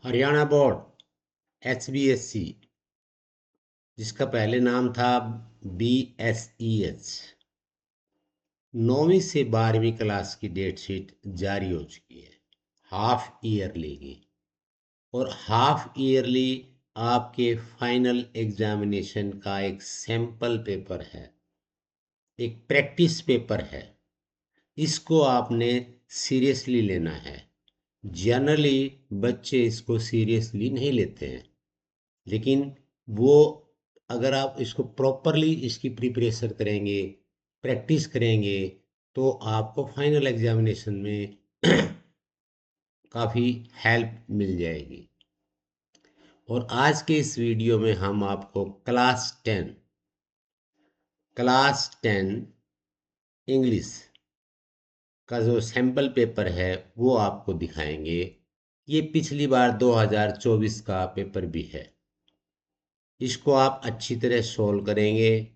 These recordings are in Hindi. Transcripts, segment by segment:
हरियाणा बोर्ड HBSC, जिसका पहले नाम था BSEH, 9वीं से 12वीं क्लास की डेट शीट जारी हो चुकी है हाफ ईयरली की। और हाफ ईयरली आपके फाइनल एग्जामिनेशन का एक सैंपल पेपर है, एक प्रैक्टिस पेपर है। इसको आपने सीरियसली लेना है। जनरली बच्चे इसको सीरियसली नहीं लेते हैं, लेकिन वो अगर आप इसको प्रॉपरली इसकी प्रिपरेशन करेंगे, प्रैक्टिस करेंगे, तो आपको फाइनल एग्जामिनेशन में काफ़ी हेल्प मिल जाएगी। और आज के इस वीडियो में हम आपको क्लास 10 इंग्लिश का जो सैंपल पेपर है वो आपको दिखाएंगे। ये पिछली बार 2024 का पेपर भी है। इसको आप अच्छी तरह सोल्व करेंगे,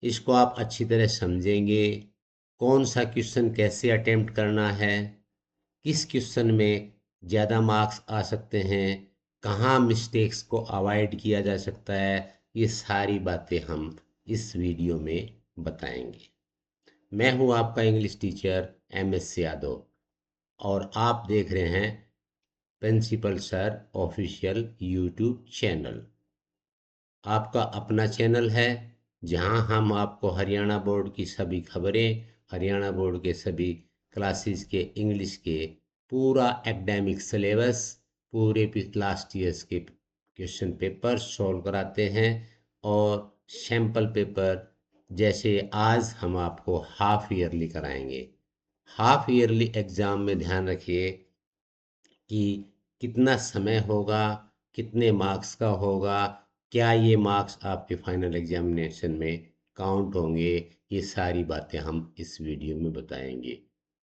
इसको आप अच्छी तरह समझेंगे, कौन सा क्वेश्चन कैसे अटेम्प्ट करना है, किस क्वेश्चन में ज़्यादा मार्क्स आ सकते हैं, कहाँ मिस्टेक्स को अवॉइड किया जा सकता है, ये सारी बातें हम इस वीडियो में बताएंगे। मैं हूँ आपका इंग्लिश टीचर MS यादव और आप देख रहे हैं principal sir official YouTube channel. आपका अपना चैनल है जहां हम आपको हरियाणा बोर्ड की सभी खबरें, हरियाणा बोर्ड के सभी क्लासेस के इंग्लिश के पूरा एकेडमिक सिलेबस, पूरे लास्ट ईयर्स के क्वेश्चन पेपर सॉल्व कराते हैं। और सैम्पल पेपर जैसे आज हम आपको हाफ ईयरली कराएंगे। हाफ ईयरली एग्ज़ाम में ध्यान रखिए कि कितना समय होगा, कितने मार्क्स का होगा, क्या ये मार्क्स आपके फाइनल एग्जामिनेशन में काउंट होंगे, ये सारी बातें हम इस वीडियो में बताएंगे।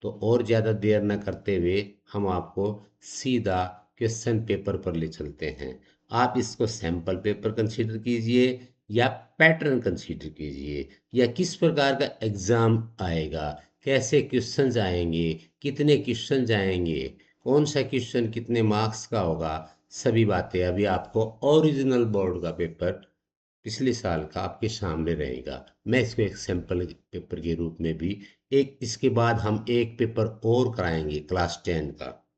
तो और ज़्यादा देर न करते हुए हम आपको सीधा क्वेश्चन पेपर पर ले चलते हैं। आप इसको सैम्पल पेपर कंसीडर कीजिए या पैटर्न कंसीडर कीजिए, या किस प्रकार का एग्ज़ाम आएगा, कैसे क्वेश्चंस आएंगे, कितने क्वेश्चंस आएंगे, कौन सा क्वेश्चन कितने मार्क्स का होगा, सभी बातें अभी आपको ओरिजिनल बोर्ड का पेपर पिछले साल का आपके सामने रहेगा। मैं इसको एक सैंपल पेपर के रूप में भी एक, इसके बाद हम एक पेपर और कराएंगे क्लास 10 का।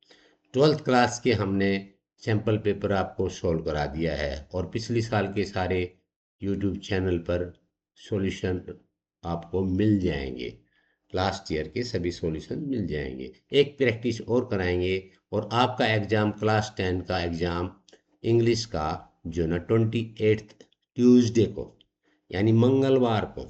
12th क्लास के हमने सैंपल पेपर आपको सोल्व करा दिया है और पिछले साल के सारे यूट्यूब चैनल पर सॉल्यूशन आपको मिल जाएंगे। लास्ट ईयर के सभी सॉल्यूशन मिल जाएंगे। एक प्रैक्टिस और कराएंगे और आपका एग्ज़ाम क्लास 10 का एग्ज़ाम इंग्लिश का जो ना 28 ट्यूसडे को यानी मंगलवार को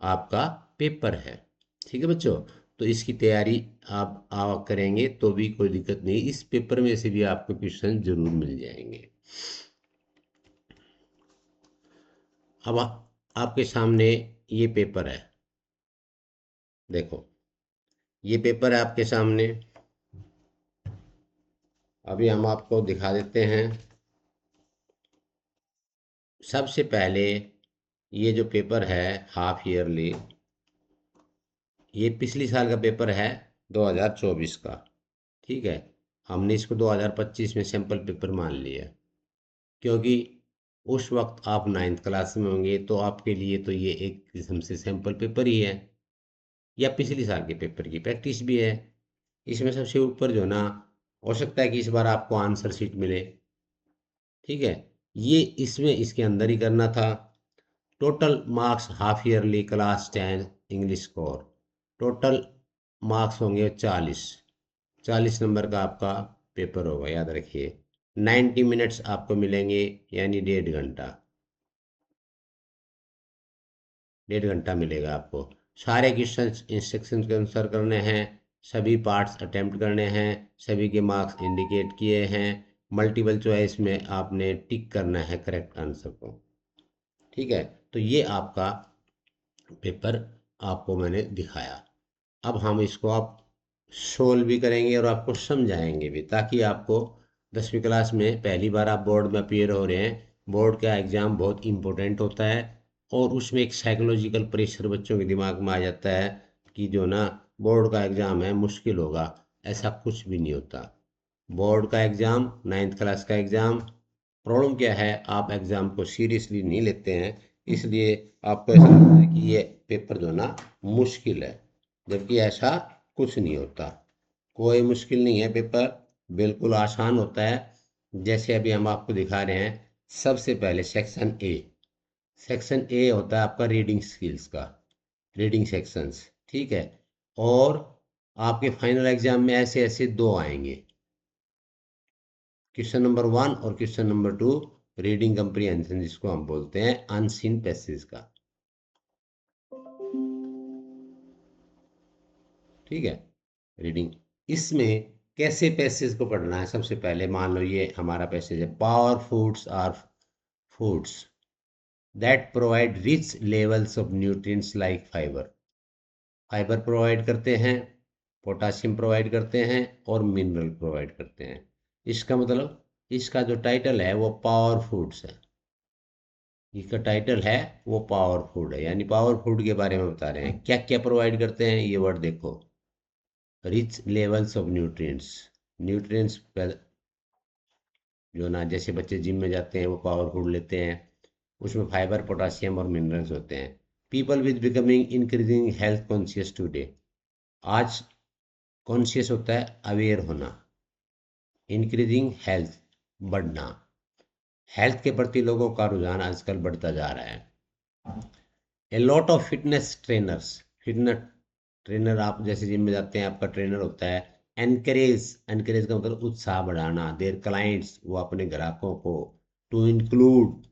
आपका पेपर है। ठीक है बच्चों, तो इसकी तैयारी आप करेंगे तो भी कोई दिक्कत नहीं, इस पेपर में से भी आपको क्वेश्चन जरूर मिल जाएंगे। अब आपके सामने ये पेपर है, देखो ये पेपर है आपके सामने। अभी हम आपको दिखा देते हैं। सबसे पहले ये जो पेपर है हाफ ईयरली, ये पिछली साल का पेपर है 2024 का। ठीक है, हमने इसको 2025 में सैंपल पेपर मान लिया क्योंकि उस वक्त आप 9th क्लास में होंगे, तो आपके लिए तो ये एक किस्म से सैंपल पेपर ही है या पिछले साल के पेपर की प्रैक्टिस भी है। इसमें सबसे ऊपर जो ना, हो सकता है कि इस बार आपको आंसर शीट मिले। ठीक है, ये इसमें इसके अंदर ही करना था। Total marks half yearly class 10 English core, total marks होंगे 40 नंबर का आपका पेपर होगा, याद रखिए। 90 मिनट्स आपको मिलेंगे यानी 1.5 घंटा, 1.5 घंटा मिलेगा आपको। सारे क्वेश्चन इंस्ट्रक्शन के अनुसार करने हैं, सभी पार्ट्स अटेम्प्ट करने हैं, सभी के मार्क्स इंडिकेट किए हैं। मल्टीपल चॉइस में आपने टिक करना है करेक्ट आंसर को। ठीक है, तो ये आपका पेपर आपको मैंने दिखाया। अब हम इसको आप सोल्व भी करेंगे और आपको समझाएंगे भी, ताकि आपको 10वीं क्लास में पहली बार आप बोर्ड में अपीयर हो रहे हैं। बोर्ड का एग्ज़ाम बहुत इम्पोर्टेंट होता है और उसमें एक साइकोलॉजिकल प्रेशर बच्चों के दिमाग में आ जाता है कि जो ना बोर्ड का एग्ज़ाम है मुश्किल होगा। ऐसा कुछ भी नहीं होता। बोर्ड का एग्ज़ाम, 9th क्लास का एग्ज़ाम। प्रॉब्लम क्या है, आप एग्ज़ाम को सीरियसली नहीं लेते हैं, इसलिए आपको ऐसा लगता है कि ये पेपर जो है ना मुश्किल है, जबकि ऐसा कुछ नहीं होता। कोई मुश्किल नहीं है पेपर, बिल्कुल आसान होता है। जैसे अभी हम आपको दिखा रहे हैं, सबसे पहले सेक्शन ए। सेक्शन ए होता है आपका रीडिंग स्किल्स का, रीडिंग सेक्शंस, ठीक है। और आपके फाइनल एग्जाम में ऐसे ऐसे दो आएंगे, क्वेश्चन नंबर 1 और क्वेश्चन नंबर 2, रीडिंग कंप्रीहेंशन जिसको हम बोलते हैं अनसीन पैसेज का, ठीक है। रीडिंग, इसमें कैसे पैसेज को पढ़ना है, सबसे पहले मान लो ये हमारा पैसेज है, power foods are foods that provide rich levels of nutrients like fibre. Fibre provide करते हैं, पोटासियम प्रोवाइड करते हैं और मिनरल प्रोवाइड करते हैं। इसका मतलब, इसका जो टाइटल है वो पावर फूड्स है, इसका टाइटल है वो पावर फूड है, यानी पावर फूड के बारे में बता रहे हैं। क्या क्या प्रोवाइड करते हैं, ये वर्ड देखो, rich levels of nutrients. Nutrients जो ना, जैसे बच्चे जिम में जाते हैं वो पावर फूड लेते हैं, उसमें फाइबर, पोटासियम और मिनरल्स होते हैं। People with becoming increasing health conscious today, आज कॉन्शियस होता है अवेयर होना, इंक्रीजिंग हेल्थ बढ़ना, हेल्थ के प्रति लोगों का रुझान आजकल बढ़ता जा रहा है। A lot of fitness trainers, fitness trainer, आप जैसे जिम में जाते हैं आपका ट्रेनर होता है। एनकरेज, एनकरेज का मतलब उत्साह बढ़ाना, देयर क्लाइंट्स, वो अपने ग्राहकों को, टू इंक्लूड,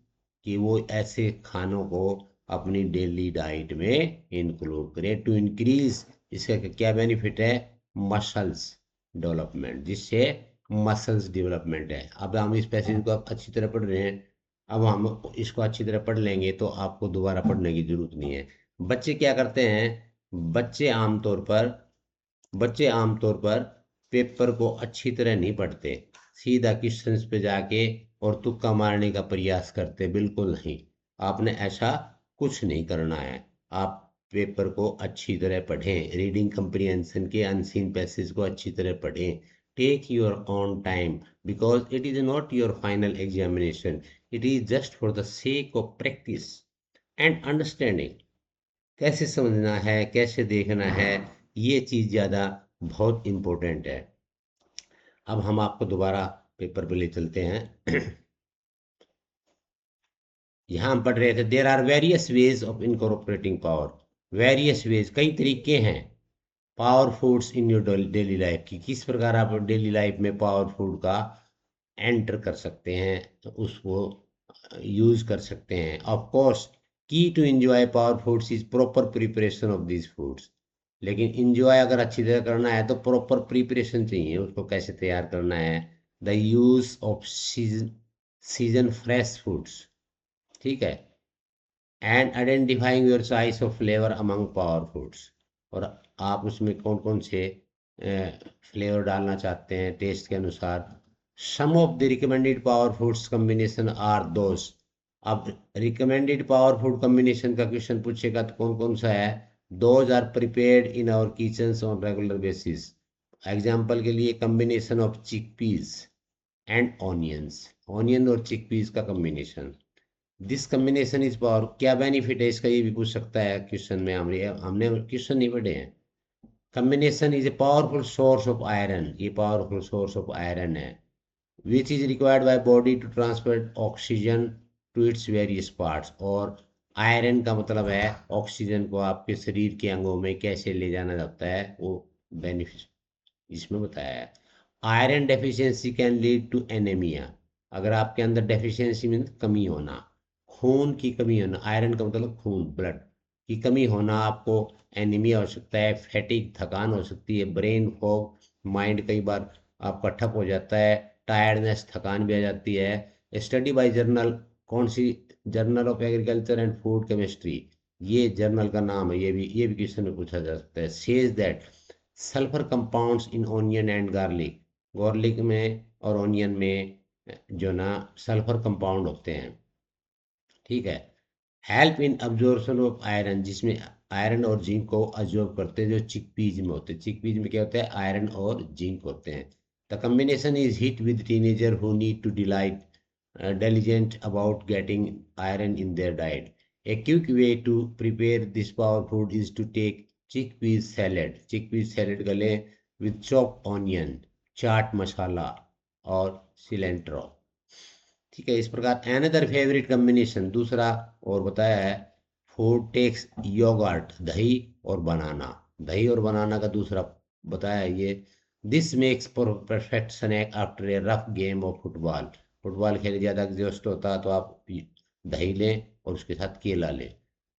कि वो ऐसे खानों को अपनी डेली डाइट में इंक्लूड करें, टू इंक्रीज, इसका क्या बेनिफिट है, मसल्स डेवलपमेंट, जिससे मसल्स डेवलपमेंट है। अब हम इस पैसेज को आप अच्छी तरह पढ़ रहे हैं, अब हम इसको अच्छी तरह पढ़ लेंगे तो आपको दोबारा पढ़ने की जरूरत नहीं है। बच्चे क्या करते हैं, बच्चे आमतौर पर बच्चे आमतौर पर पेपर को अच्छी तरह नहीं पढ़ते, सीधा क्वेश्चंस पे जाके और तुक्का मारने का प्रयास करते, बिल्कुल नहीं। आपने ऐसा कुछ नहीं करना है, आप पेपर को अच्छी तरह पढ़ें, रीडिंग कंप्रीहेंशन के अनसीन पैसेज को अच्छी तरह पढ़ें। Take your own time, because it is not your final examination, it is just for the sake of practice and understanding. कैसे समझना है, कैसे देखना है, ये चीज़ ज़्यादा बहुत इम्पोर्टेंट है। अब हम आपको दोबारा पेपर पे ले चलते हैं। यहाँ हम पढ़ रहे थे, there are various ways of incorporating power. Various ways, कई तरीके हैं power foods in your daily life की, किस प्रकार आप डेली लाइफ में पावर फूड का एंटर कर सकते हैं, तो उसको यूज कर सकते हैं। Of course, key to enjoy power foods is proper preparation of these foods. लेकिन इंजॉय अगर अच्छी तरह करना है तो प्रॉपर प्रिपरेशन चाहिए, उसको कैसे तैयार करना है, the use of season fresh foods, ठीक है, and identifying your choice of flavour among power foods, और आप उसमें कौन कौन से फ्लेवर डालना चाहते हैं टेस्ट के अनुसार। Some of the recommended power foods combination are those. अब रिकमेंडेड पावर फूड कम्बिनेशन का क्वेश्चन पूछेगा तो कौन कौन सा है, those are prepared in our kitchens on regular basis. Example के लिए, combination of chickpeas and onions, onion और चिकपीस का combination, this combination is power, क्या बेनिफिट है इसका, ये भी पूछ सकता है क्वेश्चन में। हमने क्वेश्चन नहीं पढ़े हैं। Combination is a powerful source of iron, ये पावरफुल सोर्स ऑफ आयरन है, which is required by body to transfer oxygen to its various parts. और आयरन का मतलब है ऑक्सीजन को आपके शरीर के अंगों में कैसे ले जाना जाता है, वो बेनिफिट इसमें बताया है। Iron deficiency can lead to anaemia, अगर आपके अंदर डेफिशिएंसी मीन कमी होना, खून की कमी होना, आयरन का मतलब खून, ब्लड की कमी होना, आपको एनीमिया हो सकता है, फैटिक, थकान हो सकती है, ब्रेन फॉग, माइंड कई बार आपका ठप हो जाता है, टायर्डनेस, थकान भी आ जाती है। स्टडी बाय जर्नल, कौन सी, journal of agriculture and food chemistry, ये जर्नल का नाम है, ये भी क्वेश्चन में पूछा जा सकता है। Says that sulphur compounds in onion and garlic, garlic में और ऑनियन में जो ना सल्फर कंपाउंड होते हैं, ठीक है। Help in absorption of iron, जिसमें आयरन और जिंक को अब्जॉर्ब करते हैं, जो चिकपीज में होते हैं। चिकपीज में क्या होता है, आयरन और जिंक होते हैं। The combination is hit with teenagers who need to delight, diligent about getting iron in their diet. A quick way to prepare this power food is to take chickpeas salad. Chickpeas salad कर लें with chopped onion, chaat masala और cilantro. ठीक है, इस प्रकार अनदर फेवरेट कॉम्बिनेशन दूसरा और बताया है, फूड टेक्स योगर्ट, दही और बनाना. दही और बनाना का दूसरा बताया है ये. This makes perfect snack after a rough game of football. Football खेले ज़्यादा एग्जॉस्ट होता है तो आप दही लें और उसके साथ केला लें.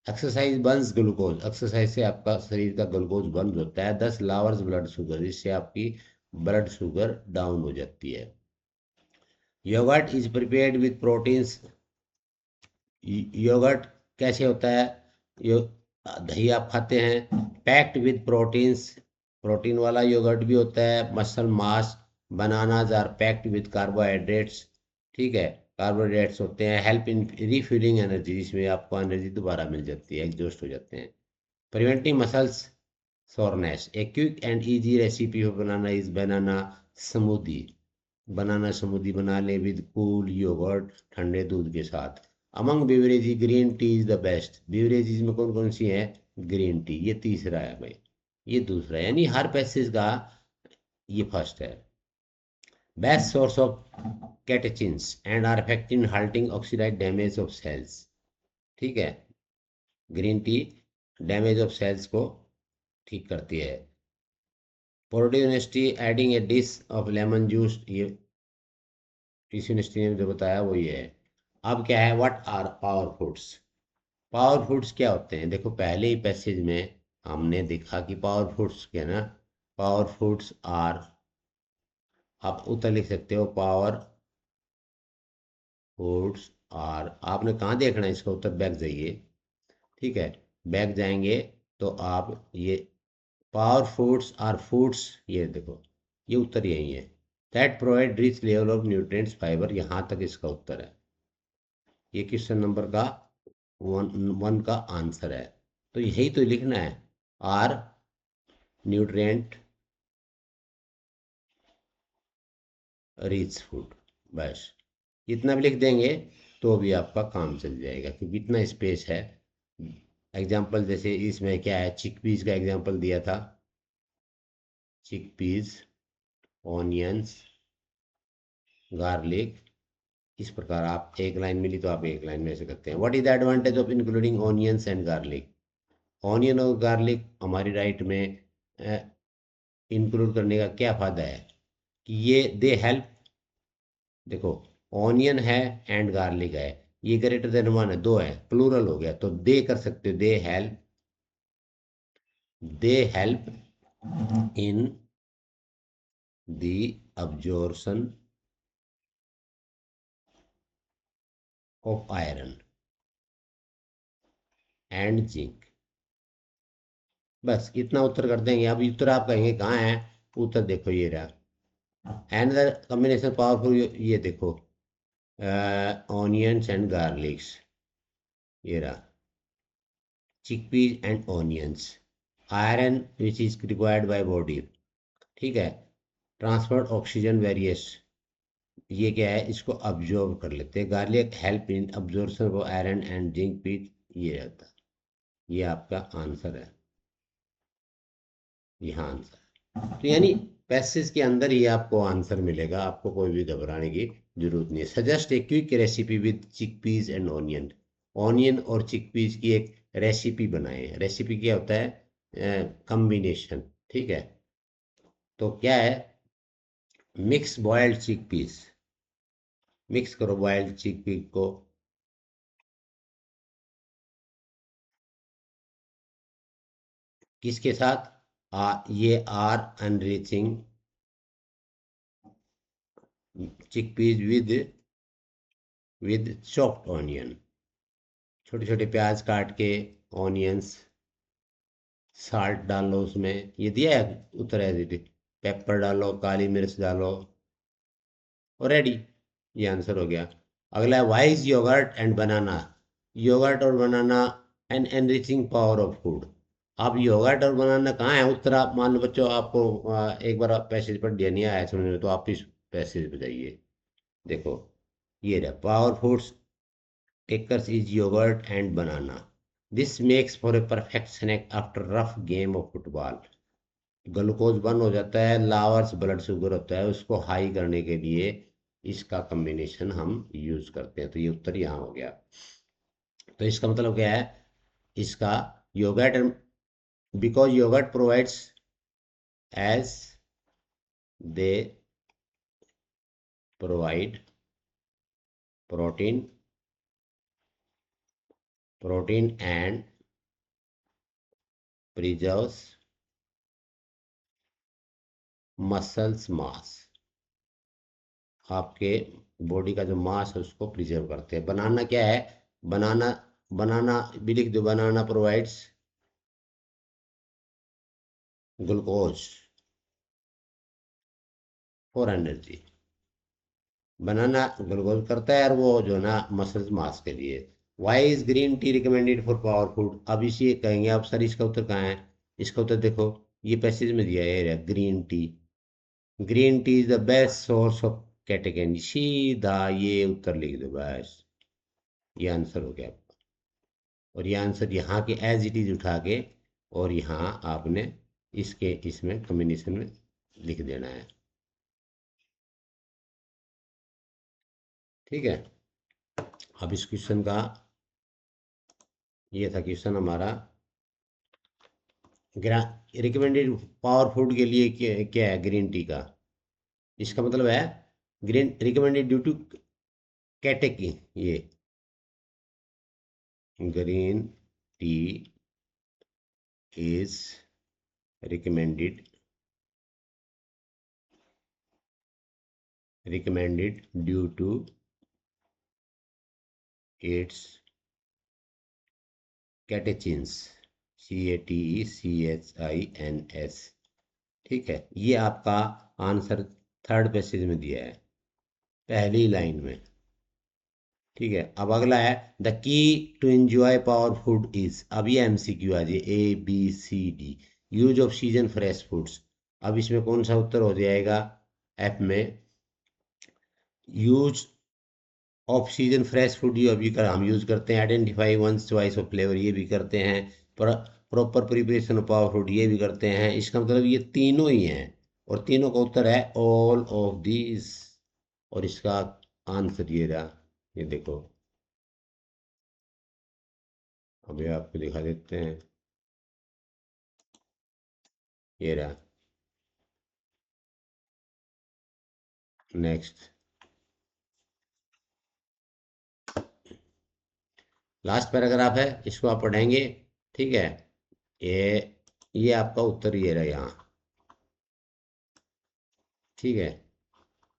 Exercise Burns glucose. एक्सरसाइज से आपका शरीर का ग्लूकोज बर्न होता है. 10 ब्लड शुगर, जिससे आपकी ब्लड शुगर डाउन हो जाती है. Yogurt is prepared with proteins. Yogurt कैसे होता है? यो दही आप खाते हैं, पैक्ड विद प्रोटीन्स. प्रोटीन वाला योगर्ट भी होता है. Muscle mass. Bananas are packed with carbohydrates. ठीक है, कार्बोहाइड्रेट्स होते हैं. हेल्प इन रिफ्यूलिंग एनर्जी, जिसमें आपको एनर्जी दोबारा मिल जाती है, एग्जॉस्ट हो जाते हैं. Preventing muscles soreness. A quick and easy recipe for banana is banana smoothie. Banana smoothie बना लें विद कूल योगर्ट, ठंडे दूध के साथ. Among beverage green tea is the best. Beverage में कौन कौन सी है? ग्रीन टी, ये तीसरा है भाई, ये दूसरा है, यानी हर पैसेज का ये फर्स्ट है. Best source of catechins and are effective in halting oxidise damage of cells. ठीक है, green tea damage of cells को ठीक करती है. Porto university adding a dish of lemon juice, ये टीसी यूनिवर्सिटी ने जो बताया वो ये है. अब क्या है, what are power foods? Power foods क्या होते हैं? देखो, पहले ही पैसेज में हमने देखा कि पावर फूड्स क्या ना, पावर फूड्स आर, आप उत्तर लिख सकते हो, पावर फूड्स आर. आपने कहाँ देखना है इसका उत्तर? बैक जाइए. ठीक है, बैक जाएंगे तो आप ये पावर फूड्स आर फूड्स, ये देखो, ये उत्तर यही है. That provide rich level of nutrients fibre, यहाँ तक इसका उत्तर है. ये क्वेश्चन नंबर का वन का आंसर है. तो यही तो लिखना है, आर न्यूट्रिएंट रिच फूड. बस इतना भी लिख देंगे तो भी आपका काम चल जाएगा, क्योंकि इतना स्पेस है. एग्जाम्पल जैसे इसमें क्या है, चिकपीस का एग्जाम्पल दिया था. Chickpeas, onions, garlic. इस प्रकार आप एक लाइन मिली तो आप एक लाइन में ऐसे करते हैं. What is the advantage of including onions and garlic? Onion और गार्लिक हमारी डाइट में इंक्लूड करने का क्या फ़ायदा है कि ये दे हेल्प. देखो, ऑनियन है एंड गार्लिक है, ये ग्रेटर देन वन है, दो है, प्लूरल हो गया, तो दे कर सकते हो. They help in the absorption of iron and zinc. बस इतना उत्तर कर देंगे. अब उत्तर आप कहेंगे कहाँ है? उत्तर देखो, ये रहा. एनदर कॉम्बिनेशन पावरफुल, ये देखो, ऑनियंस एंड गार्लिक्स, ये रहा. चिकपीज and onions, iron which is required by body. ठीक है, ट्रांसफर ऑक्सीजन वेरियस, ये क्या है, इसको अब्जॉर्व कर लेते हैं. Garlic help in absorption of iron and zinc peas, ये रहता. ये आपका आंसर है, यहाँ आंसर. तो यानी पैसेज के अंदर ही आपको आंसर मिलेगा, आपको कोई भी घबराने की जरूरत नहीं है. Suggest a quick recipe with चिकपीज and onion. Onion और चिकपीज की एक रेसिपी बनाए. रेसिपी क्या होता है? कॉम्बिनेशन. ठीक है, तो क्या है, मिक्स बॉयल्ड चिकपीस. मिक्स करो बॉयल्ड चिकपीस को किसके साथ? ये are enriching chickpeas with chopped onion. छोटे छोटे प्याज काट के, ऑनियंस, साल्ट डालो उसमें, ये दिया है उत्तर है दीदी. पेपर डालो, काली मिर्च डालो और रेडी, ये आंसर हो गया. अगला है, wise yogurt and banana. Yogurt और banana an enriching power of food. अब योगर्ट और बनाना कहाँ है उत्तर। आप मान लो बच्चों, आपको एक बार पैसेज पढ़ दिया, नहीं आया समझ में तो आप इस पैसेज पे जाइए। देखो ये रहा, power foods takers is yogurt and banana, this makes for a perfect snack after rough game of football. Glucose burn हो जाता है, लावर्स ब्लड शुगर होता है, उसको हाई करने के लिए इसका कॉम्बिनेशन हम यूज करते हैं। तो ये उत्तर यहाँ हो गया। तो इसका मतलब क्या है, इसका yogurt, because yogurt provides as they provide protein protein and preserves muscles mass, आपके बॉडी का जो मास है उसको प्रिजर्व करते हैं। बनाना क्या है, बनाना, बनाना भी लिख दो, banana provides glucose for energy. Banana glucose करता है, और वो जो ना मसल्स मास के लिए। Why is green tea recommended for power food. अब इसे कहेंगे आप सर इसका उत्तर कहाँ है। इसका उत्तर देखो, ये पैसेज में दिया है, green T. Green tea is the best source of category, सीधा ये उत्तर लिख दो बस, ये आंसर हो गया। और ये आंसर यहाँ के एज इट इज उठा के और यहाँ आपने इसके इसमें कॉम्बिनेशन में लिख देना है। ठीक है, अब इस क्वेश्चन का, ये था क्वेश्चन हमारा, रिकमेंडेड पावर फूड के लिए क्या है ग्रीन टी का। इसका मतलब है ग्रीन रिकमेंडेड ड्यू टू कैटेकी, ये green tea is recommended due to its catechins, CATECHINS। ठीक है, ये आपका आंसर थर्ड पैसेज में दिया है, पहली लाइन में। ठीक है, अब अगला है, the key to enjoy power food is. अब ये एमसीक्यू आ जाए, ABCD, use of season fresh foods. अब इसमें कौन सा उत्तर हो जाएगा, एफ में, use of season fresh food, ये अभी कर हम यूज करते हैं। Identify one's choice of flavour, ये भी करते हैं। Proper preparation of power food, ये भी करते हैं। इसका मतलब ये तीनों ही हैं, और तीनों का उत्तर है ऑल ऑफ दीज। और इसका आंसर ये रहा, ये देखो, अभी आपको दिखा देते हैं, ये रहा। नेक्स्ट, लास्ट पैराग्राफ है, इसको आप पढ़ेंगे। ठीक है, ये आपका उत्तर ये रहा यहाँ। ठीक है,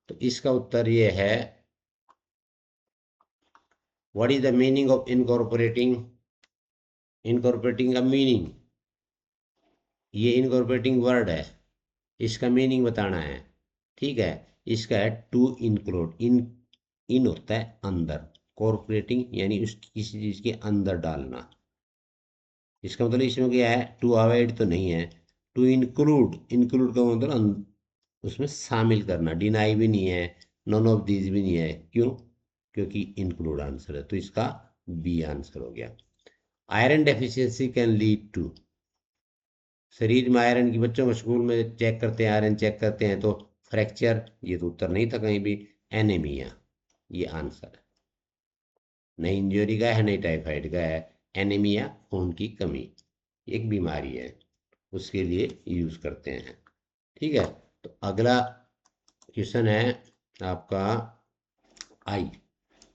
तो इसका उत्तर ये है, what is the meaning of incorporating. Incorporating का मीनिंग, ये इनकॉर्पोरेटिंग वर्ड है, इसका मीनिंग बताना है। ठीक है, इसका है टू इंक्लूड, इन होता है अंदर, कॉर्पोरेटिंग यानी उस किसी चीज के अंदर डालना। इसका मतलब इसमें क्या है, टू अवॉइड तो नहीं है, टू इंक्लूड, इंक्लूड का मतलब उसमें शामिल करना। डिनाई भी नहीं है, नॉन ऑफ दीज भी नहीं है, क्यों, क्योंकि इंक्लूड आंसर है, तो इसका बी आंसर हो गया। Iron deficiency can lead to, शरीर में आयरन की, बच्चों को स्कूल में चेक करते हैं, आयरन चेक करते हैं तो फ्रैक्चर, ये तो उत्तर नहीं था कहीं भी। एनीमिया, ये आंसर है, नहीं इंजरी का है नहीं टाइफाइड का है। एनीमिया खून की कमी, एक बीमारी है, उसके लिए यूज करते हैं। ठीक है, तो अगला क्वेश्चन है आपका आई,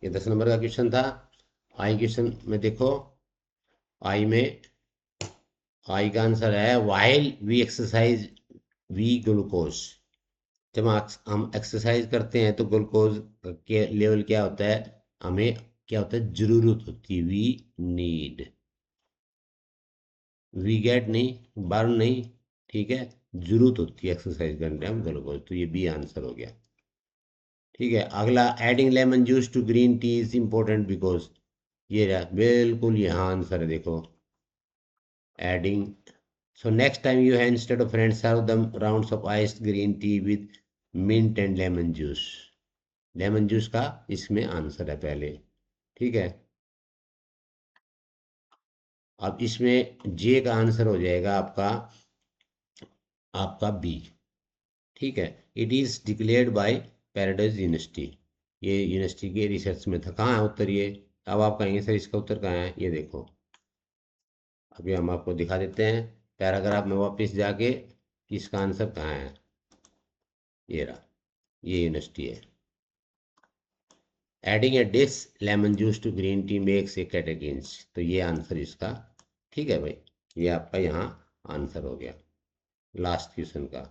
ये 10 नंबर का क्वेश्चन था। आई क्वेश्चन में देखो, आई में, आई का आंसर है, while we exercise we glucose. जब हम एक्सरसाइज करते हैं तो ग्लूकोज के लेवल क्या होता है, हमें क्या होता है, जरूरत होती है, वी नीड, वी गेट नहीं, बर्न नहीं। ठीक है, जरूरत होती है एक्सरसाइज करने टाइम ग्लूकोज, तो ये बी आंसर हो गया। ठीक है, अगला, adding lemon juice to green tea is important because, ये रहा बिल्कुल यहाँ आंसर है, देखो, adding So next time you have instead of friends serve them rounds of iced green tea with mint and lemon juice. Lemon juice का इसमें आंसर है पहले। ठीक है, अब इसमें जे का आंसर हो जाएगा आपका आपका बी। ठीक है, it is declared by paradise university. ये यूनिवर्सिटी के रिसर्च में था। कहाँ है उत्तर ये? अब आप कहेंगे सर इसका उत्तर कहाँ है, ये देखो अभी हम आपको दिखा देते हैं पैराग्राफ में वापस जाके कि इसका आंसर कहाँ है। ये रहा, ये यूनिवर्सिटी है। Adding a dish lemon juice to green tea makes a catechins, तो ये आंसर इसका। ठीक है भाई, ये आपका यहाँ आंसर हो गया लास्ट क्वेश्चन का।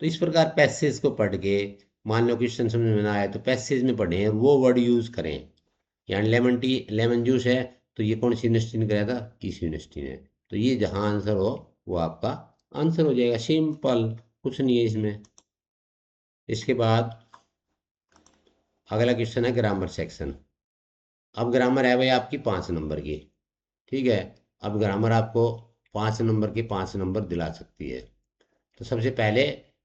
तो इस प्रकार पैसेज को पढ़ के, मान लो क्वेश्चन समझ में ना आए तो पैसेज में पढ़ें, वो वर्ड यूज करें। यहाँ लेमन टी लेमन जूस है, तो ये कौन सी यूनिवर्सिटी ने कराया था? इस यूनिवर्सिटी ने। तो ये जहाँ आंसर हो वो आपका आंसर हो जाएगा। सिंपल, कुछ नहीं है इसमें। इसके बाद अगला क्वेश्चन है ग्रामर सेक्शन। अब ग्रामर है भाई आपकी 5 नंबर की। ठीक है, अब ग्रामर आपको 5 नंबर के 5 नंबर दिला सकती है। तो सबसे पहले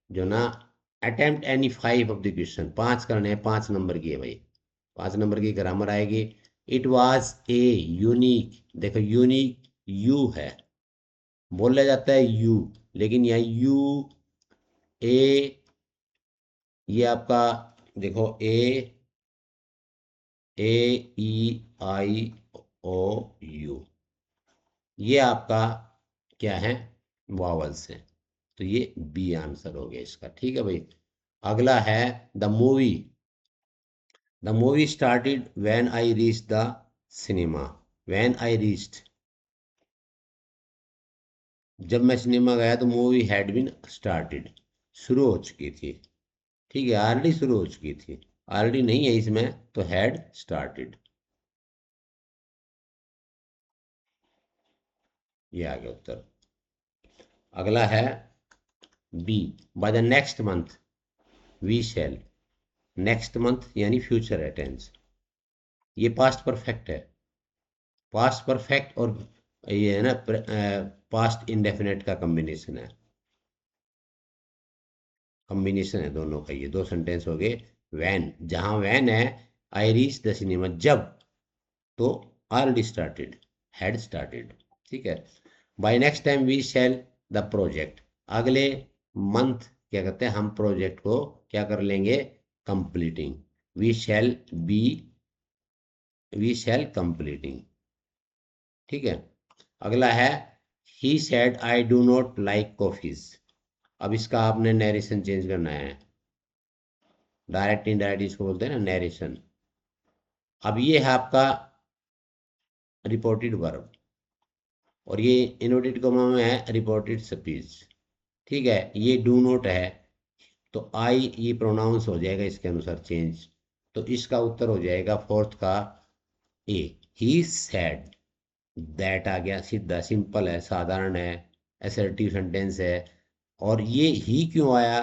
जो ना, attempt any 5 of the question, 5 करने हैं, 5 नंबर की है भाई। 5 नंबर की ग्रामर आएगी। इट वाज ए यूनिक, देखो यूनिक यू है, बोला जाता है यू, लेकिन यहाँ यू ए, ये आपका देखो ए ए ई आई ओ यू, ये आपका क्या है? वावल्स है। तो ये बी आंसर हो गया इसका। ठीक है भाई, अगला है the movie. The movie started when I reach the cinema. When I reached, जब मैं सिनेमा गया तो मूवी हैड बीन स्टार्टेड, शुरू हो चुकी थी। ठीक है, ऑलरेडी शुरू हो चुकी थी, ऑलरेडी नहीं है इसमें, तो हैड स्टार्टेड, ये आ गया उत्तर। अगला है B, by the next month we shall. Next month यानी फ्यूचर है टेंस, ये पास्ट परफेक्ट है। पास्ट परफेक्ट और ये है ना पास्ट इंडेफिनेट का कॉम्बिनेशन है। कॉम्बिनेशन है दोनों का, ये 2 सेंटेंस हो गए। वैन, जहां वैन है, आई रीच द सिनेमा जब, तो ऑलरेडी स्टार्टेड, हैड स्टार्टेड। ठीक है, by next time we shall the project, अगले मंथ क्या करते हैं हम प्रोजेक्ट को क्या कर लेंगे? Completing. We shall be, we shall completing. ठीक है, अगला है he said I do not like coffees. अब इसका आपने नरेशन चेंज करना है। डायरेक्ट इनडायरेक्ट इसको बोलते हैं ना नरेशन। अब ये है आपका रिपोर्टेड वर्ब, और ये इनवर्टेड कॉमा में है रिपोर्टेड स्पीच। ठीक है, ये डू नॉट है, तो आई ये प्रोनाउंस हो जाएगा इसके अनुसार चेंज। तो इसका उत्तर हो जाएगा फोर्थ का ए, ही सैड। दैट आ गया, सीधा सिंपल है, साधारण है, असर्टिव सेंटेंस है। और ये ही क्यों आया?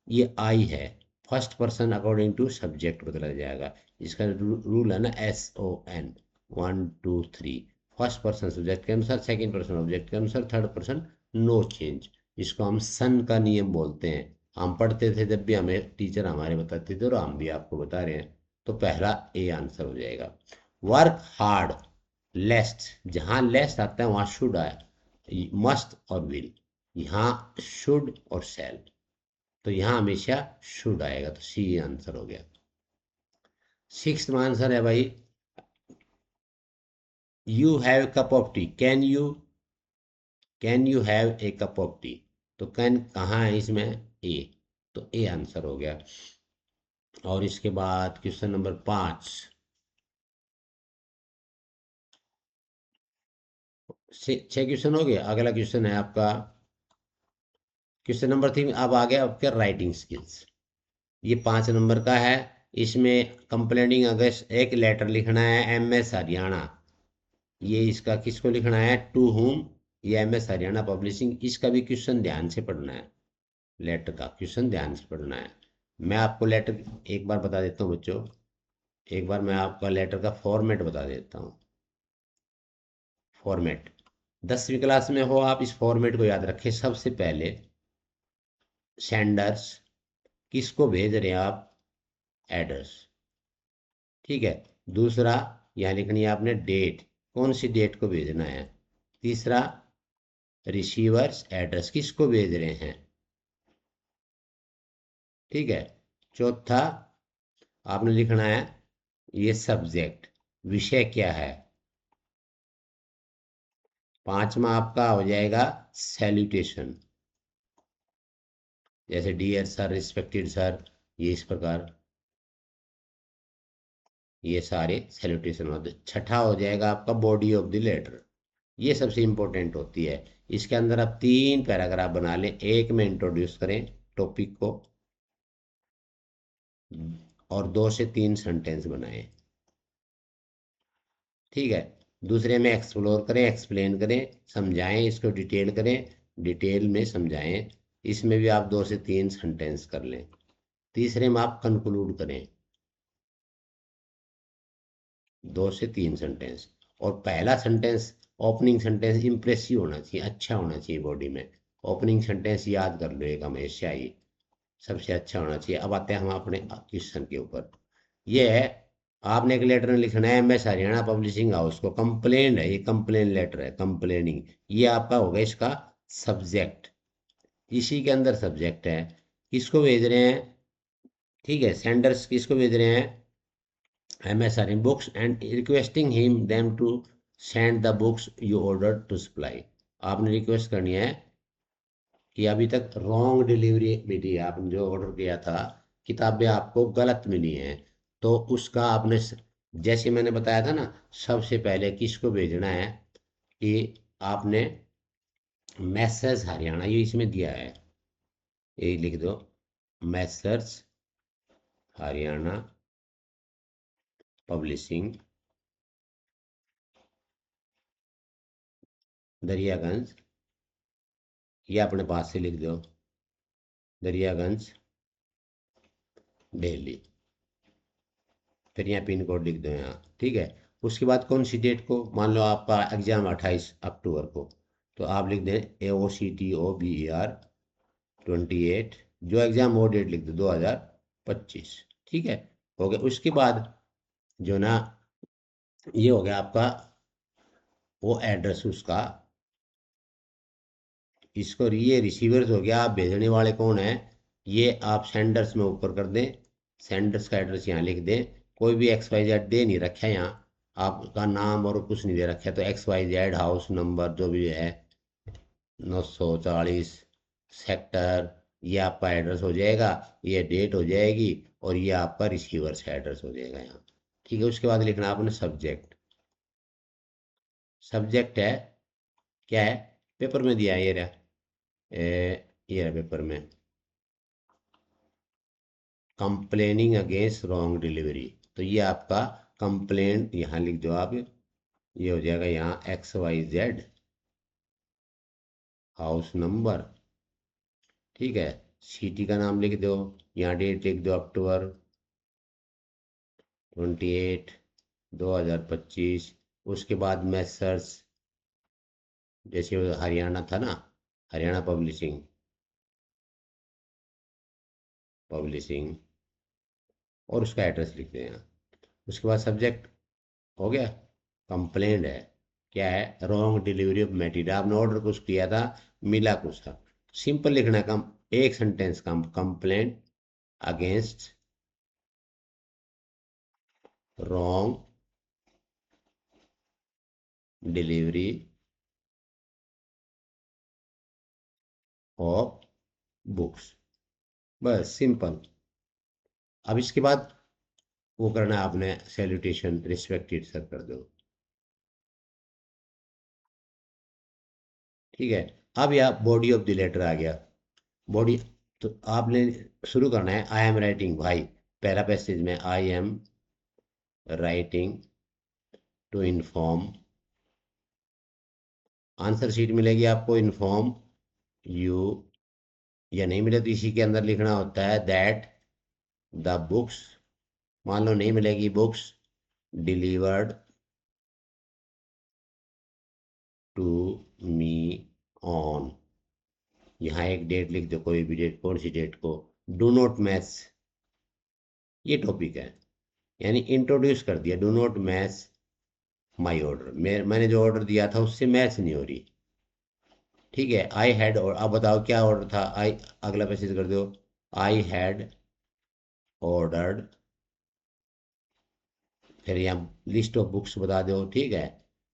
ये आई है, first person according to subject बदला जाएगा। इसका रूल है ना SON, 1 2 3। फर्स्ट पर्सन सब्जेक्ट के अनुसार, सेकंड पर्सन ऑब्जेक्ट के अनुसार, थर्ड पर्सन नो चेंज। इसको हम सन का नियम बोलते हैं। हम पढ़ते थे जब भी, हमें टीचर हमारे बताते थे, और हम भी आपको बता रहे हैं। तो पहला ए आंसर हो जाएगा। वर्क हार्ड लेस्ट, जहां लेस्ट आता है वहां शुड आए, मस्ट और विल। यहाँ शुड और शैल, तो यहाँ हमेशा शुड आएगा, तो सी आंसर हो गया। सिक्स्थ में आंसर है भाई, you have cup of T, can you have a cup of T. तो कैन कहाँ है इसमें? ए, तो ए आंसर हो गया। और इसके बाद क्वेश्चन नंबर 5, 6 क्वेश्चन हो गए। अगला क्वेश्चन है आपका क्वेश्चन नंबर 3। अब आ गया आपके राइटिंग स्किल्स। ये 5 नंबर का है। इसमें कंप्लेनिंग अगेंस्ट एक लेटर लिखना है MS हरियाणा। ये इसका किसको लिखना है? टू हुम, ये MS हरियाणा पब्लिशिंग। इसका भी क्वेश्चन ध्यान से पढ़ना है, लेटर का क्वेश्चन ध्यान से पढ़ना है। मैं आपको लेटर एक बार बता देता हूँ बच्चों, एक बार मैं आपका लेटर का फॉर्मेट बता देता हूँ। फॉर्मेट, 10वीं क्लास में हो आप, इस फॉर्मेट को याद रखें। सबसे पहले सेंडर्स, किसको भेज रहे हैं आप, एड्रेस, ठीक है। दूसरा, यहाँ लिखनी है आपने डेट, कौन सी डेट को भेजना है। तीसरा, रिसीवर्स एड्रेस, किसको भेज रहे हैं, ठीक है। चौथा, आपने लिखना है ये सब्जेक्ट, विषय क्या है। पांचवा आपका हो जाएगा सैल्यूटेशन, जैसे डियर सर, रिस्पेक्टेड सर, ये इस प्रकार, ये सारे सैल्यूटेशन होते। छठा हो जाएगा आपका बॉडी ऑफ द लेटर, ये सबसे इंपॉर्टेंट होती है। इसके अंदर आप 3 पैराग्राफ बना लें, एक में इंट्रोड्यूस करें टॉपिक को, और 2 से 3 सेंटेंस बनाएं, ठीक है। दूसरे में एक्सप्लोर करें, एक्सप्लेन करें, समझाएं, इसको डिटेल करें, डिटेल में समझाएं, इसमें भी आप 2 से 3 सेंटेंस कर लें। तीसरे में आप कंक्लूड करें, 2 से 3 सेंटेंस। और पहला सेंटेंस, ओपनिंग सेंटेंस इंप्रेसिव होना चाहिए, अच्छा होना चाहिए बॉडी में। ओपनिंग सेंटेंस याद कर लो एक हमेशा ही, सबसे अच्छा होना चाहिए। अब आते हैं हम अपने क्वेश्चन के ऊपर। ये है, आपने एक लेटर में लिखना है MS हरियाणा पब्लिशिंग हाउस को, कंप्लेन है, ये कंप्लेन लेटर है, कंप्लेनिंग, ये आपका होगा इसका सब्जेक्ट। इसी के अंदर सब्जेक्ट है, किसको भेज रहे हैं, ठीक है। सेंडर्स किसको भेज रहे हैं, MS Haryana books, and requesting him them to send the books you order to supply. आपने रिक्वेस्ट करनी है कि अभी तक रॉन्ग डिलीवरी मिली है, आपने जो ऑर्डर किया था, किताबें आपको गलत मिली हैं, तो उसका आपने जैसे मैंने बताया था ना, सबसे पहले किसको भेजना है, कि आपने मैसेज हरियाणा, ये इसमें दिया है, ये लिख दो, मैसेज हरियाणा पब्लिशिंग, दरियागंज, ये अपने पास से लिख दो, दरियागंज दिल्ली, फिर यहाँ पिन कोड लिख दो यहाँ, ठीक है। उसके बाद कौन सी डेट को, मान लो आपका एग्जाम 28 अक्टूबर को, तो आप लिख दें AOCTOBER 28, जो एग्जाम वो डेट लिख दो 2025, ठीक है। हो गया। उसके बाद जो ना, ये हो गया आपका वो एड्रेस उसका, इसको ये रिसीवर्स हो गया, आप भेजने वाले कौन है, ये आप सेंडर्स में ऊपर कर दें, सेंडर्स का एड्रेस यहाँ लिख दें। कोई भी XYZ दे नहीं रखा है यहाँ, आपका नाम और कुछ नहीं दे रखा है, तो XYZ हाउस नंबर जो भी है 940 सेक्टर, ये आपका एड्रेस हो जाएगा, ये डेट हो जाएगी, और ये आपका रिसीवर्स एड्रेस हो जाएगा यहाँ, ठीक है। उसके बाद लिखना आपने सब्जेक्ट, सब्जेक्ट है, क्या है, पेपर में दिया है, ये रहा, ये रहा पेपर में, कंप्लेनिंग अगेंस्ट रॉन्ग डिलीवरी, तो ये आपका कंप्लेंट यहाँ लिख दो आप, ये हो जाएगा यहाँ XYZ हाउस नंबर, ठीक है। सिटी का नाम लिख दो, यहाँ डेट लिख दो October 28 2025। उसके बाद मैसर्स, जैसे वो हरियाणा था ना, हरियाणा पब्लिशिंग, पब्लिशिंग, और उसका एड्रेस लिख दें यहाँ। उसके बाद सब्जेक्ट हो गया, कंप्लेंट है, क्या है, रॉन्ग डिलीवरी ऑफ मटेरियल, आपने ऑर्डर कुछ किया था, मिला कुछ था। सिंपल लिखना, कम एक sentence, come complaint against wrong delivery of books, बस सिंपल। अब इसके बाद वो करना है आपने, सैल्यूटेशन रिस्पेक्टेड सर कर दो, ठीक है। अब यह बॉडी ऑफ द लेटर आ गया, बॉडी, तो आपने शुरू करना है, आई एम राइटिंग भाई, पहला पैसेज में, I am writing to inform, answer sheet मिलेगी आपको, इन्फॉर्म यू, या नहीं मिले तो इसी के अंदर लिखना होता है दैट द बुक्स, मान लो नहीं मिलेगी, books delivered to me on, यहाँ एक डेट लिख दो, कोई भी डेट, कौन सी डेट को, डू नॉट मैच, ये टॉपिक है, यानी इंट्रोड्यूस कर दिया, do not match my order, मैंने जो ऑर्डर दिया था उससे मैच नहीं हो रही। ठीक है, आई हैड, और अब बताओ क्या ऑर्डर था, आई, अगला मैसेज कर दो, आई हैड ऑर्डर्ड, फिर यहाँ लिस्ट ऑफ बुक्स बता दो, ठीक है,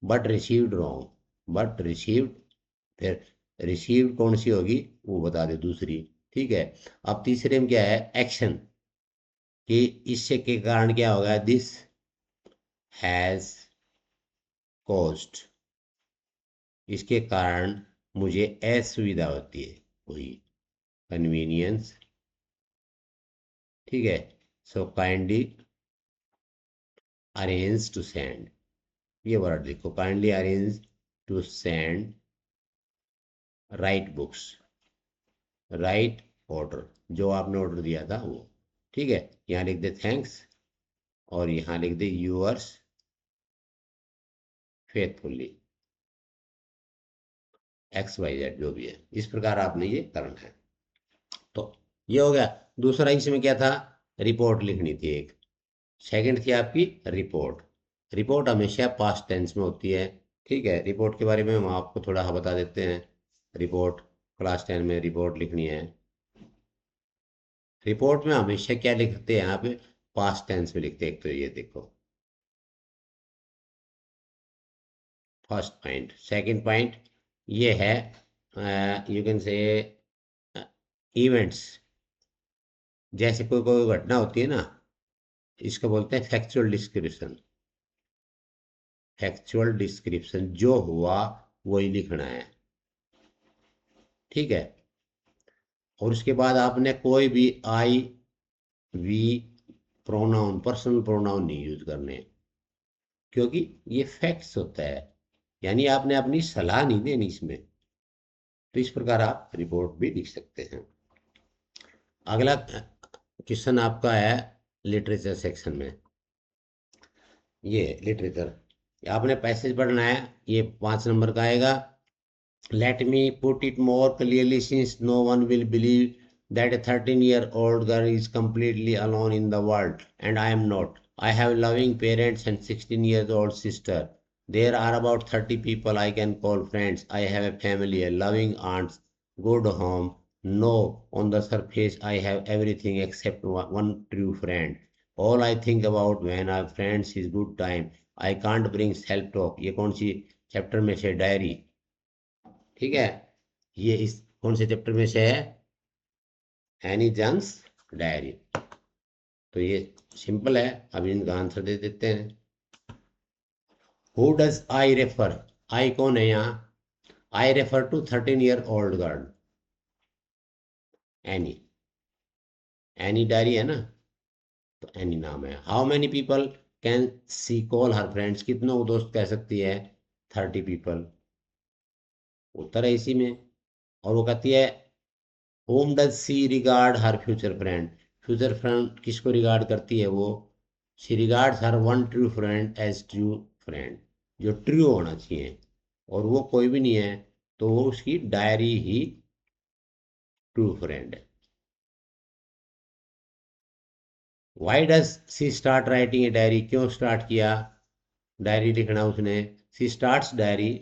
but received wrong, but received, फिर रिसीव्ड कौन सी होगी वो बता दो दूसरी। ठीक है, अब तीसरे में क्या है, एक्शन, कि इससे के कारण क्या होगा, दिस हैज कॉस्ट, इसके कारण मुझे असुविधा होती है, वही कन्वीनियंस। ठीक है, so kindly arrange to send, ये वर्ड लिखो, kindly arrange to send right books, right order, जो आपने ऑर्डर दिया था वो। ठीक है, यहाँ लिख दे थैंक्स, और यहाँ लिख दे यूअर्स फेथफुल्ली, एक्स वाई जेड जो भी है, इस प्रकार आपने ये करना है। तो ये हो गया। दूसरा इसमें क्या था, रिपोर्ट लिखनी थी एक, सेकंड थी आपकी रिपोर्ट। रिपोर्ट हमेशा पास्ट टेंस में होती है। ठीक है, रिपोर्ट के बारे में हम आपको थोड़ा बता देते हैं। रिपोर्ट, क्लास 10 में रिपोर्ट लिखनी है। रिपोर्ट में हमेशा क्या लिखते हैं यहाँ पे, पास्ट टेंस में लिखते हैं। एक तो ये देखो फर्स्ट पॉइंट। सेकंड पॉइंट ये है, यू कैन से इवेंट्स, जैसे कोई कोई घटना होती है ना, इसको बोलते हैं फैक्चुअल डिस्क्रिप्शन। फैक्चुअल डिस्क्रिप्शन, जो हुआ वही लिखना है। ठीक है, और उसके बाद आपने कोई भी आई वी प्रोनाउन, पर्सनल प्रोनाउन नहीं यूज करने, क्योंकि ये फैक्ट्स होता है, यानी आपने अपनी सलाह नहीं देनी इसमें। तो इस प्रकार आप रिपोर्ट भी लिख सकते हैं। अगला क्वेश्चन आपका है लिटरेचर सेक्शन में, ये लिटरेचर आपने पैसेज पढ़ना है, ये 5 नंबर का आएगा। Let me put it more clearly, since no one will believe that a 13-year-old girl is completely alone in the world, and I am not. I have loving parents and 16-year-old sister. There are about 30 people I can call friends. I have a family, a loving aunt, good home. No, on the surface I have everything except one true friend. All I think about when I have friends is good time. I can't bring self talk. ये कौन सी चैप्टर में से, डायरी। ठीक है, ये इस कौन से चैप्टर में से है, एनी जंक्स डायरी। तो ये सिंपल है, अभी इनका आंसर दे देते हैं। Who does I refer, I कौन है यहाँ, I refer to 13-year-old girl, Anne, Anne diary है ना, तो एनी नाम है। How many people can she call her friends, कितनों को दोस्त कह सकती है, 30 पीपल, उत्तर है इसी में। और वो कहती है whom does she regard her future friend, future friend किसको रिगार्ड करती है वो, she regards her one true friend as true friend, जो ट्रू होना चाहिए, और वो कोई भी नहीं है, तो वो उसकी डायरी ही ट्रू फ्रेंड है। Why does she start writing a diary, क्यों स्टार्ट किया डायरी लिखना उसने, she starts diary,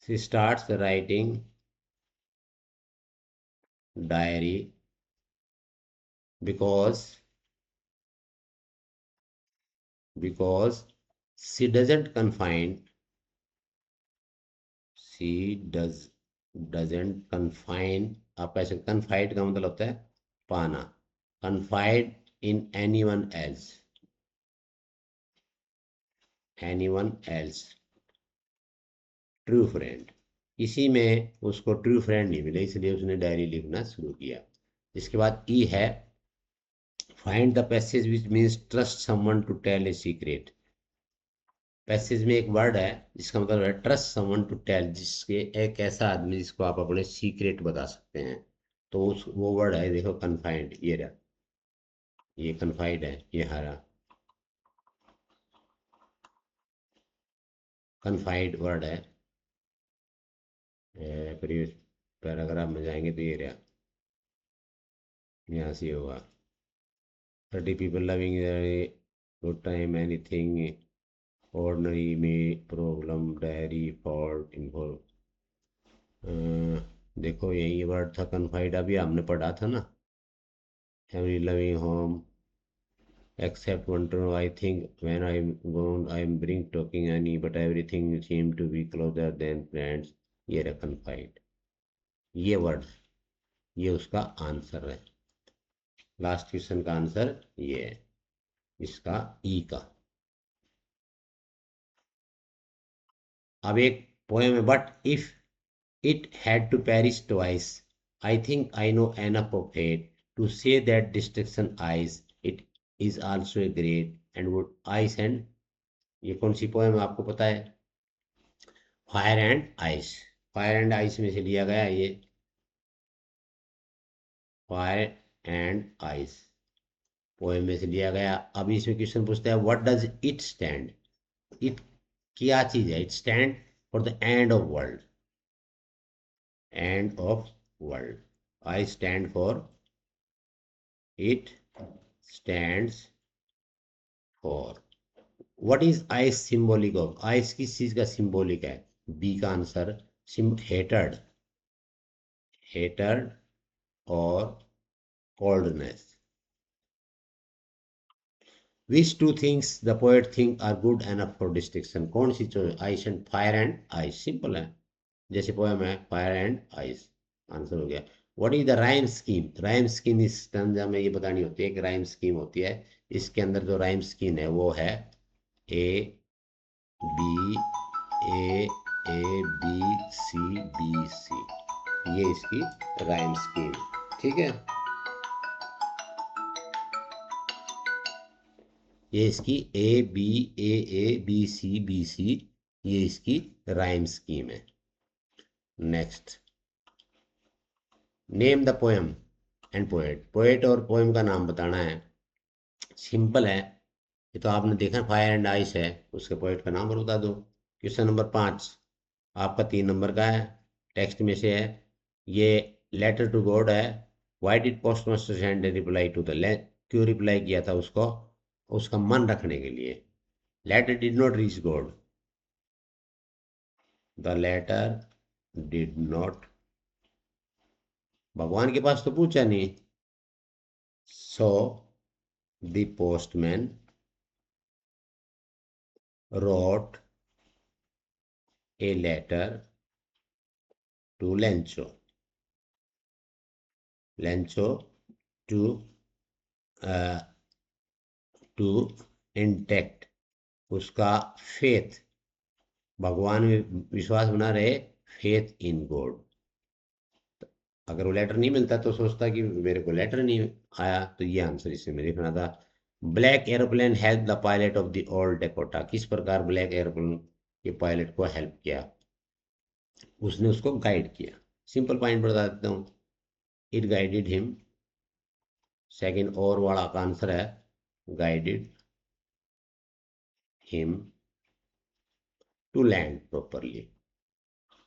she starts writing diary because because she doesn't confine, she doesn't confine, आप कह सकते, confide का मतलब होता है पाना, confide in anyone else true friend, इसी में उसको ट्रू फ्रेंड नहीं मिले, इसलिए उसने डायरी लिखना शुरू किया। इसके बाद ई है, find the passage which means trust someone to tell a secret. Passage में एक वर्ड है जिसका मतलब है ट्रस्ट समवन टू टेल, जिसके एक ऐसा आदमी जिसको आप अपने सीक्रेट बता सकते हैं। तो उस वो वर्ड है, देखो कन्फाइंड, ये रहा, ये कन्फाइड है, ये हरा। कन्फाइड वर्ड है। प्रीवियस पैराग्राफ में जाएंगे तो ये रहा, यहाँ से होगा 30 people loving a good time anything ordinary में प्रॉब्लम डायरी फॉल्ट इन्फो। देखो यही वर्ड था कन्फाइड, अभी हमने पढ़ा था ना, every loving home except one to I think when I'm gone I'm bring talking any but everything seem to be closer than friends। ये रहा confide, ये वर्ड, ये उसका आंसर है। लास्ट क्वेश्चन का आंसर ये है, इसका ई का। अब एक पोएम है, but if it had to perish twice I think I know enough of hate to say that destruction ice it is also a great and would ice and. ये कौन सी पोएम है आपको पता है? Fire and ice. Fire and ice में से लिया गया ये, फायर एंड आइस पोएम में से लिया गया। अब इसमें क्वेश्चन पूछता है what does it stand. It क्या चीज है? It stand for the end of world, end of world. I stand for, it stands for. What is ice symbolic of? Ice किस चीज का सिंबॉलिक है? बी का आंसर हेटर्ड, हेटर्ड और coldness. Which two things the poet think are good enough for destruction. कौन सी चीज? Ice and fire and ice, simple है, जैसे पोएम है फायर एंड आइस, आंसर हो गया। What is the rhyme scheme? Rhyme scheme इस स्टैंजा में ये बतानी होती है कि राइम स्कीम होती है। इसके अंदर जो राइम स्कीम है वो है A B A B C, ये इसकी राइम स्कीम, ठीक है। ये इसकी बी सी, ये इसकी राइम स्कीम है। Next, name the poem and poet. Poet और पोएम का नाम बताना है, सिंपल है। ये तो आपने देखा फायर एंड आइस है, उसके पोएट का नाम और बता दो। क्वेश्चन नंबर 5 आपका 3 नंबर का है, टेक्स्ट में से है। ये लेटर टू गॉड है। Why did post master send reply to the, क्यों रिप्लाई किया था उसको? उसका मन रखने के लिए। Letter did not reach God, the letter did not, भगवान के पास तो पूछा नहीं। So the postman wrote a letter to Lencho. Lencho to intact उसका फेथ, भगवान में विश्वास बना रहे, फेथ इन गॉड। अगर वो लेटर नहीं मिलता तो सोचता कि मेरे को लेटर नहीं आया, तो ये आंसर इसमें मेरे लिखना था। Black aeroplane help the pilot of the old Dakota. किस प्रकार ब्लैक एरोप्लेन के पायलट को हेल्प किया? उसने उसको गाइड किया। सिंपल पॉइंट बता देता हूँ, इट गाइडेड हिम। सेकंड और वाला का आंसर है guided him to land properly.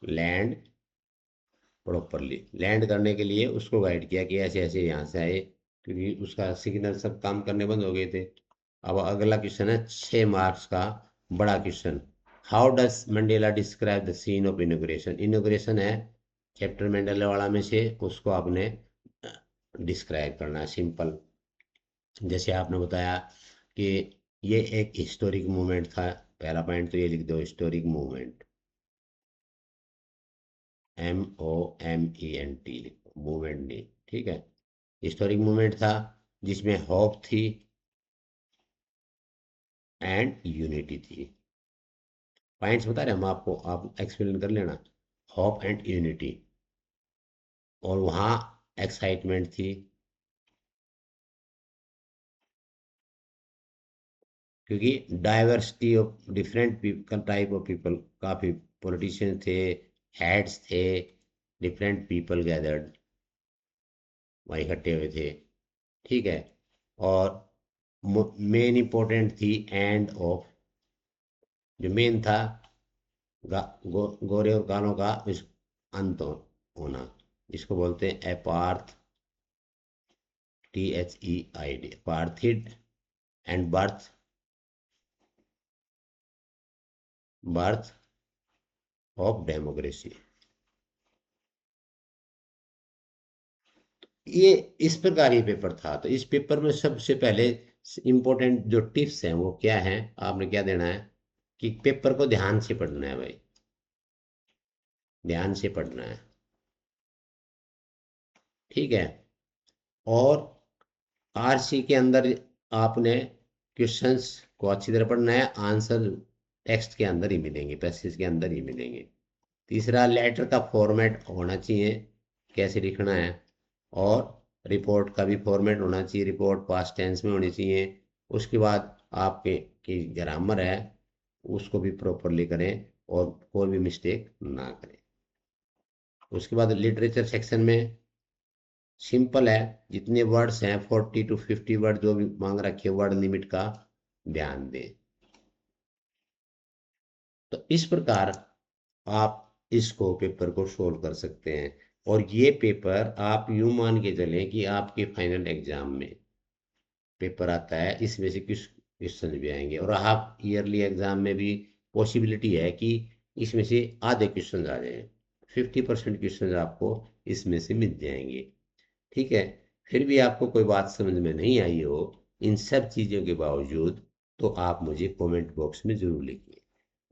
Land properly, land करने के लिए उसको गाइड किया कि ऐसे ऐसे यहाँ से आए, क्योंकि उसका सिग्नल सब काम करने बंद हो गए थे। अब अगला क्वेश्चन है 6 मार्क्स का बड़ा question. How does Mandela describe the scene of inauguration. Inauguration है चैप्टर मंडेला वाला में से, उसको आपने डिस्क्राइब करना है सिंपल। जैसे आपने बताया कि ये एक हिस्टोरिक मूवमेंट था, पहला पॉइंट तो ये लिख दो, हिस्टोरिक मूवमेंट, MOMENT लिखो, मूवमेंट नहीं, ठीक है। हिस्टोरिक मूवमेंट था जिसमें होप थी एंड यूनिटी थी। पॉइंट्स बता रहे हम आपको, आप एक्सप्लेन कर लेना। होप एंड यूनिटी, और वहाँ एक्साइटमेंट थी, क्योंकि diversity of different type of people, काफ़ी पॉलिटिशियन थे, हेड्स थे, डिफरेंट पीपल गैदर्ड वहाँ इकट्ठे हुए थे, ठीक है। और मेन इंपॉर्टेंट थी एंड ऑफ, जो मेन था गोरे और कालों का अंत होना, इसको बोलते हैं एपार्थ, THEID, पार्थिड। And birth, birth of democracy. ये इस प्रकार ये पेपर था। तो इस पेपर में सबसे पहले इंपॉर्टेंट जो टिप्स हैं वो क्या है, आपने क्या देना है कि पेपर को ध्यान से पढ़ना है भाई, ध्यान से पढ़ना है, ठीक है। और RC के अंदर आपने क्वेश्चंस को अच्छी तरह पढ़ना है, आंसर टेक्स्ट के अंदर ही मिलेंगे, पैसेज के अंदर ही मिलेंगे। तीसरा, लेटर का फॉर्मेट होना चाहिए, कैसे लिखना है। और रिपोर्ट का भी फॉर्मेट होना चाहिए, रिपोर्ट पास्ट टेंस में होनी चाहिए। उसके बाद आपके की ग्रामर है उसको भी प्रॉपरली करें और कोई भी मिस्टेक ना करें। उसके बाद लिटरेचर सेक्शन में सिंपल है, जितने वर्ड्स हैं 40 to 50 वर्ड जो भी मांग रखे वर्ड लिमिट का ध्यान दें। तो इस प्रकार आप इसको पेपर को सोल्व कर सकते हैं। और ये पेपर आप यूं मान के चलें कि आपके फाइनल एग्जाम में पेपर आता है, इसमें से कुछ क्वेश्चन भी आएंगे। और आप ईयरली एग्जाम में भी पॉसिबिलिटी है कि इसमें से आधे क्वेश्चन आ जाए, 50% क्वेश्चन आपको इसमें से मिल जाएंगे, ठीक है। फिर भी आपको कोई बात समझ में नहीं आई हो इन सब चीज़ों के बावजूद, तो आप मुझे कमेंट बॉक्स में ज़रूर लिखिए।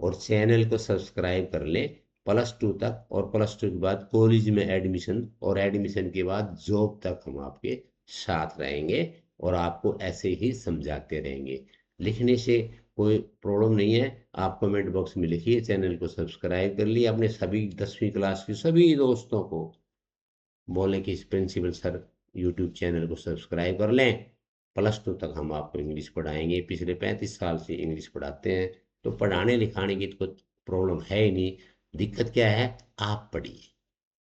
और चैनल को सब्सक्राइब कर लें +2 तक, और +2 के बाद कॉलेज में एडमिशन, और एडमिशन के बाद जॉब तक हम आपके साथ रहेंगे और आपको ऐसे ही समझाते रहेंगे। लिखने से कोई प्रॉब्लम नहीं है, आप कमेंट बॉक्स में लिखिए, चैनल को सब्सक्राइब कर लिए, अपने सभी 10वीं क्लास के सभी दोस्तों को बोलें कि प्रिंसिपल सर यूट्यूब चैनल को सब्सक्राइब कर लें। +2 तक हम आपको इंग्लिश पढ़ाएंगे, पिछले 35 साल से इंग्लिश पढ़ाते हैं, तो पढ़ाने लिखाने की तो प्रॉब्लम है ही नहीं। दिक्कत क्या है, आप पढ़िए,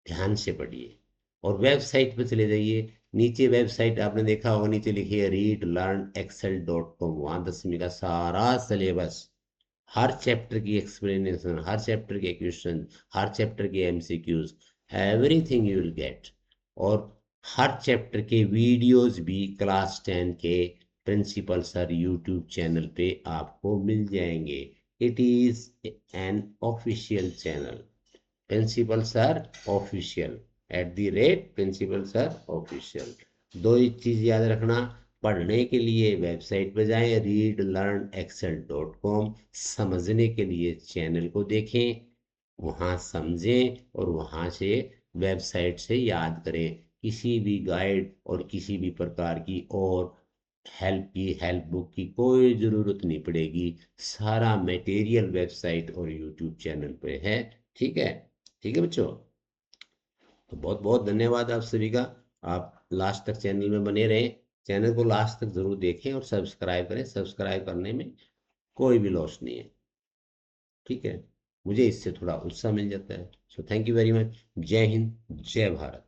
ध्यान से पढ़िए। और वेबसाइट पर चले जाइए, नीचे वेबसाइट आपने देखा होगा, नीचे लिखी है readlearnexcel.com, वहाँ 10वीं का सारा सिलेबस, हर चैप्टर की एक्सप्लेनेशन, हर चैप्टर के क्वेश्चन, हर चैप्टर के MCQs, everything you will get. और हर चैप्टर के वीडियोस भी क्लास 10 के प्रिंसिपल सर यूट्यूब चैनल पे आपको मिल जाएंगे। It is an official channel, principal sir official, @principal sir official. दो ही चीज याद रखना, पढ़ने के लिए वेबसाइट पर जाएं readlearnexcel.com, समझने के लिए चैनल को देखें, वहाँ समझें और वहाँ से वेबसाइट से याद करें। किसी भी गाइड और किसी भी प्रकार की और हेल्प बुक की कोई ज़रूरत नहीं पड़ेगी, सारा मटेरियल वेबसाइट और यूट्यूब चैनल पे है, ठीक है। ठीक है बच्चों, तो बहुत बहुत धन्यवाद आप सभी का। आप लास्ट तक चैनल में बने रहें, चैनल को लास्ट तक ज़रूर देखें और सब्सक्राइब करें, सब्सक्राइब करने में कोई भी लॉस नहीं है, ठीक है। मुझे इससे थोड़ा उत्साह मिल जाता है। So thank you very much. जय हिंद, जय भारत।